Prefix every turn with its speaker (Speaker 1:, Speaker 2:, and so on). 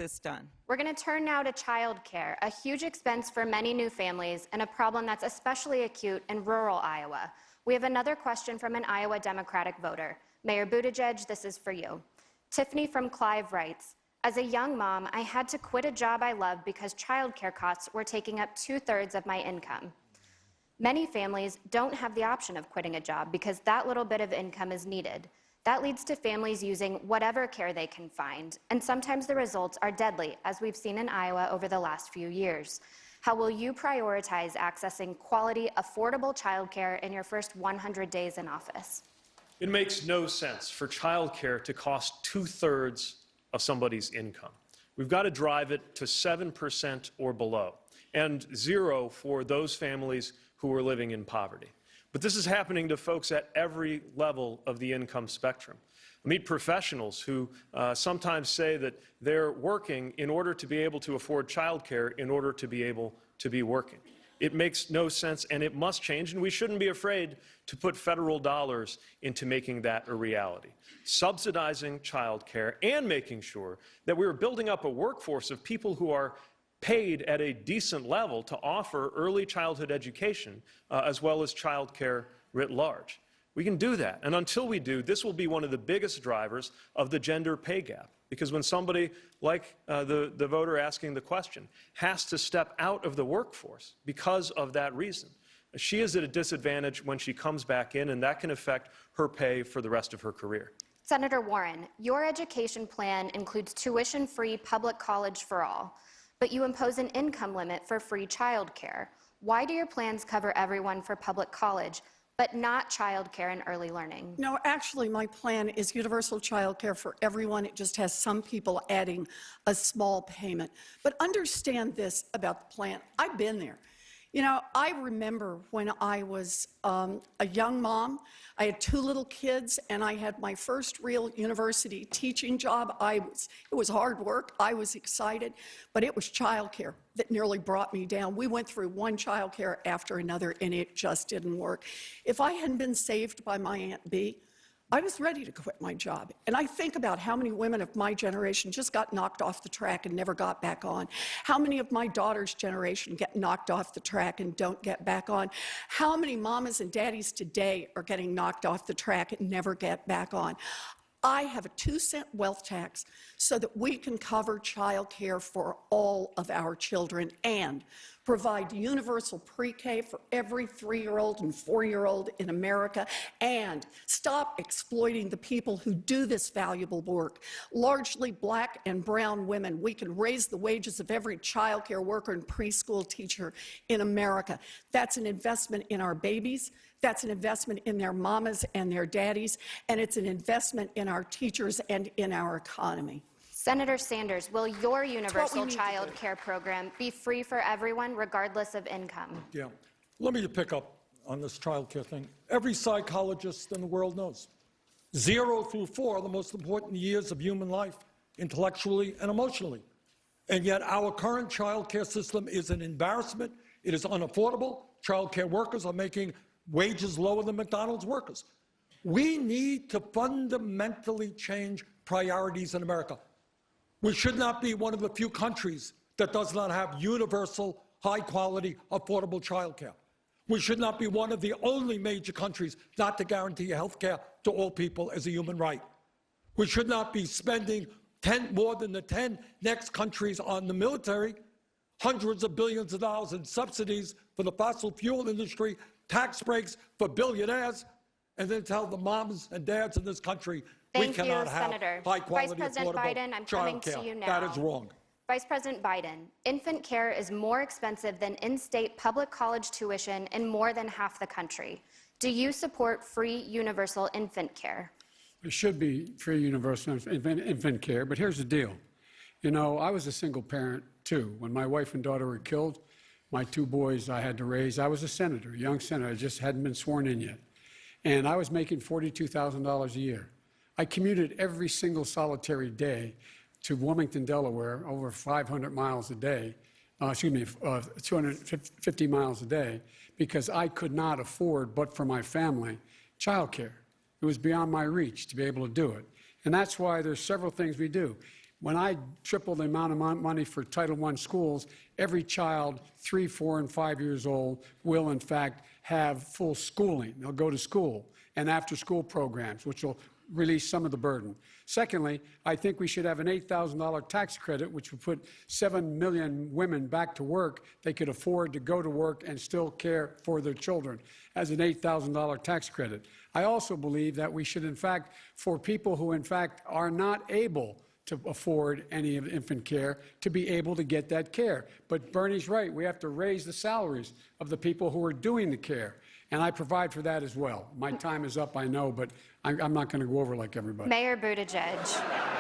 Speaker 1: this done.
Speaker 2: We're going to turn now to childcare, a huge expense for many new families and a problem that's especially acute in rural Iowa. We have another question from an Iowa Democratic voter. Mayor Buttigieg, this is for you. Tiffany from Clive writes, as a young mom, I had to quit a job I loved because childcare costs were taking up 2/3 of my income. Many families don't have the option of quitting a job because that little bit of income is needed. That leads to families using whatever care they can find, and sometimes the results are deadly, as we've seen in Iowa over the last few years. How will you prioritize accessing quality, affordable childcare in your first 100 days in office?
Speaker 3: It makes no sense for childcare to cost 2/3 of somebody's income. We've got to drive it to 7% or below, and 0 for those families who are living in poverty. But this is happening to folks at every level of the income spectrum. I meet professionals who sometimes say that they're working in order to be able to afford childcare in order to be able to be working. It makes no sense, and it must change, and we shouldn't be afraid to put federal dollars into making that a reality. Subsidizing childcare and making sure that we're building up a workforce of people who are paid at a decent level to offer early childhood education as well as child care writ large. We can do that, and until we do, this will be one of the biggest drivers of the gender pay gap, because when somebody like the voter asking the question has to step out of the workforce because of that reason, she is at a disadvantage when she comes back in, and that can affect her pay for the rest of her career.
Speaker 2: Senator Warren, your education plan includes tuition-free public college for all, but you impose an income limit for free childcare. Why do your plans cover everyone for public college, but not childcare and early learning?
Speaker 4: No, actually, my plan is universal childcare for everyone. It just has some people adding a small payment. But understand this about the plan. I've been there. You know, I remember when I was a young mom, I had 2 little kids, and I had my first real university teaching job. It was hard work. I was excited, but it was childcare that nearly brought me down. We went through one childcare after another, and it just didn't work. If I hadn't been saved by my Aunt Bee, I was ready to quit my job. And I think about how many women of my generation just got knocked off the track and never got back on. How many of my daughter's generation get knocked off the track and don't get back on. How many mamas and daddies today are getting knocked off the track and never get back on. I have a 2-cent wealth tax so that we can cover child care for all of our children and provide universal pre-K for every 3-year-old and 4-year-old in America, and stop exploiting the people who do this valuable work. Largely black and brown women, we can raise the wages of every child care worker and preschool teacher in America. That's an investment in our babies. That's an investment in their mamas and their daddies, and it's an investment in our teachers and in our economy.
Speaker 2: Senator Sanders, will your universal child care program be free for everyone, regardless of income?
Speaker 5: Yeah. Let me pick up on this child care thing. Every psychologist in the world knows 0 through 4 are the most important years of human life, intellectually and emotionally. And yet our current child care system is an embarrassment. It is unaffordable. Child care workers are making wages lower than McDonald's workers. We need to fundamentally change priorities in America. We should not be one of the few countries that does not have universal, high-quality, affordable child care. We should not be one of the only major countries not to guarantee health care to all people as a human right. We should not be spending more than the 10 next countries on the military, hundreds of billions of dollars in subsidies for the fossil fuel industry, tax breaks for billionaires, and then tell the moms and dads in this country we cannot have high-quality, affordable child care. That is wrong.
Speaker 2: Vice President Biden, infant care is more expensive than in-state public college tuition in more than half the country. Do you support free universal infant care?
Speaker 6: There should be free universal infant care, but here's the deal. You know, I was a single parent, too. When my wife and daughter were killed, my 2 boys I had to raise, I was a senator, a young senator. I just hadn't been sworn in yet. And I was making $42,000 a year. I commuted every single solitary day to Wilmington, Delaware, over 500 miles a day, 250 miles a day, because I could not afford, but for my family, childcare. It was beyond my reach to be able to do it. And that's why there's several things we do. When I triple the amount of money for Title I schools, every child 3, 4, and 5 years old will, in fact, have full schooling. They'll go to school and after-school programs, which will release some of the burden. Secondly, I think we should have an $8,000 tax credit, which would put 7 million women back to work. They could afford to go to work and still care for their children as an $8,000 tax credit. I also believe that we should, in fact, for people who, in fact, are not able to afford any of infant care, to be able to get that care. But Bernie's right. We have to raise the salaries of the people who are doing the care. And I provide for that as well. My time is up, I know, but I'm not going to go over like everybody.
Speaker 2: Mayor Buttigieg.